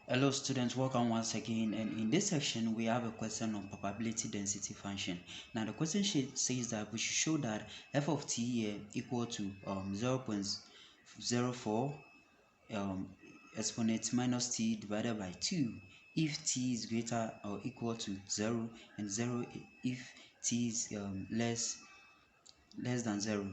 Hello students, welcome once again, and in this section we have a question on probability density function. Now the question sheet says that we should show that f of t here equal to 0.04 exponent minus t divided by 2 if t is greater or equal to 0, and 0 if t is less than 0.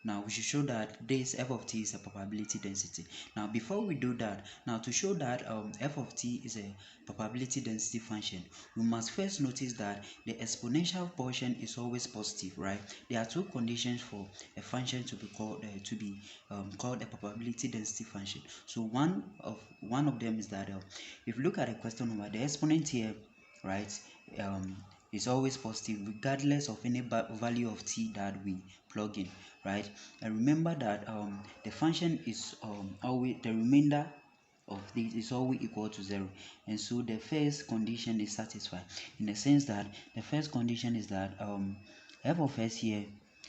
Now we should show that this f of t is a probability density. Now before we do that, now to show that f of t is a probability density function, we must first notice that the exponential portion is always positive, right? There are two conditions for a function to be called called a probability density function. So one of them is that if you look at a question over the exponent here, right, is always positive regardless of any value of t that we plug in, right? And remember that the function is always, the remainder of this is always equal to 0, and so the first condition is satisfied, in the sense that the first condition is that f of s here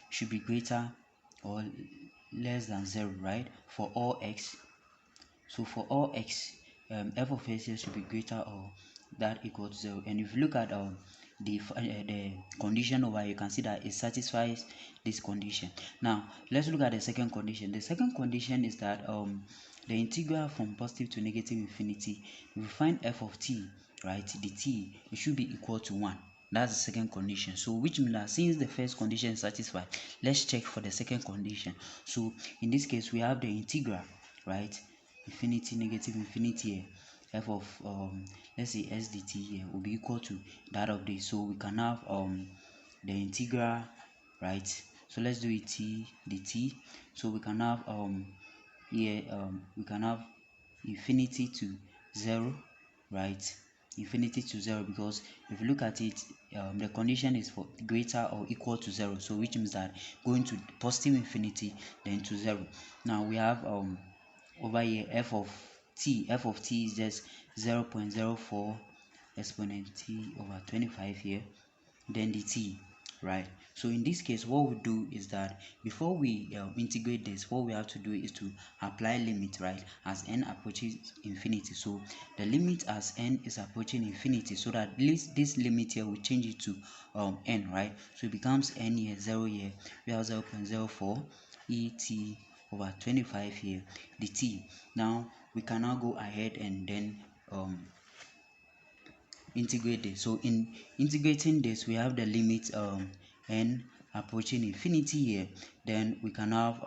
should be greater or less than 0, right, for all x. So for all x, f of s here should be greater or that equal to 0. And if you look at the condition over here, you can see that it satisfies this condition. Now let's look at the second condition. The second condition is that the integral from positive to negative infinity, if we find f of t, right, the t, it should be equal to 1. That's the second condition. So which means that since the first condition is satisfied, let's check for the second condition. So in this case we have the integral, right, infinity negative infinity here, f of let's say s dt here will be equal to that of this. So we can have the integral, right? So let's do it t dt. So we can have here we can have infinity to 0, right? Infinity to 0, because if you look at it, the condition is for greater or equal to 0, so which means that going to positive infinity then to 0. Now we have over here f of t is just 0.04 exponent t over 25 here, then the t, right? So in this case what we do is that before we integrate this, what we have to do is to apply limit, right, as n approaches infinity. So the limit as n is approaching infinity, so that this limit here will change it to n, right? So it becomes n here, 0 here, we have 0.04 et over 25 here, the t. Now we can now go ahead and then integrate this. So in integrating this, we have the limit n approaching infinity here, then we can have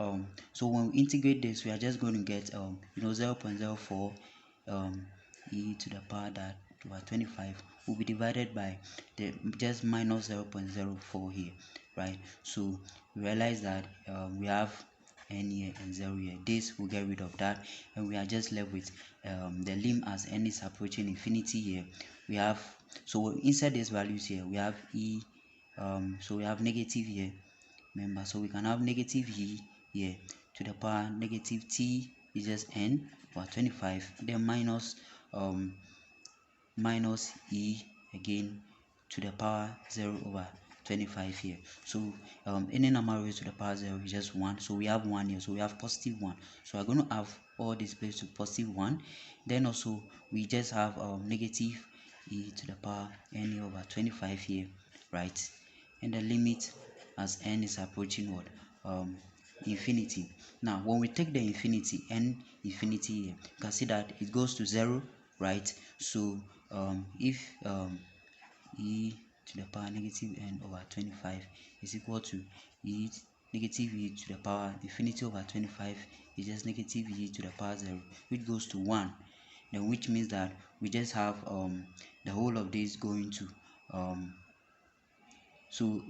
so when we integrate this, we are just going to get 0.04 e to the power that over 25 will be divided by the just minus 0.04 here, right? So we realize that we have n here and 0 here. This will get rid of that, and we are just left with the lim as n is approaching infinity here. We have, so inside these values here we have e, so we have negative here, remember, so we can have negative e here to the power negative t is just n over 25, then minus minus e again to the power 0 over 25 here. So any number raised to the power 0 is just 1, so we have 1 here, so we have positive 1. So we're going to have all this place to positive 1. Then also we just have negative e to the power n over 25 here, right? And the limit as n is approaching what, infinity. Now when we take the infinity, n infinity here, you can see that it goes to 0, right? So if e to the power negative n over 25 is equal to e negative e to the power infinity over 25 is just negative e to the power 0, which goes to 1, then which means that we just have the whole of this going to so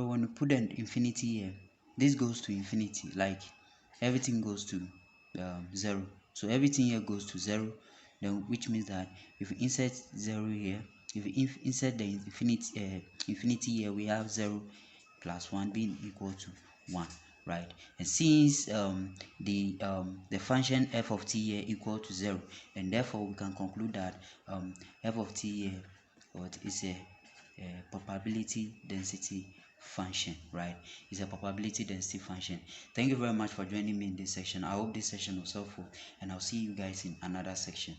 when we put an infinity here, this goes to infinity, like everything goes to 0. So everything here goes to 0, then which means that if we insert 0 here, if we insert the infinity here, we have 0 plus 1 being equal to 1, right? And since the function f of t here equal to 0, and therefore we can conclude that f of t here is a probability density function, right? It's a probability density function. Thank you very much for joining me in this section. I hope this session was helpful, and I'll see you guys in another section.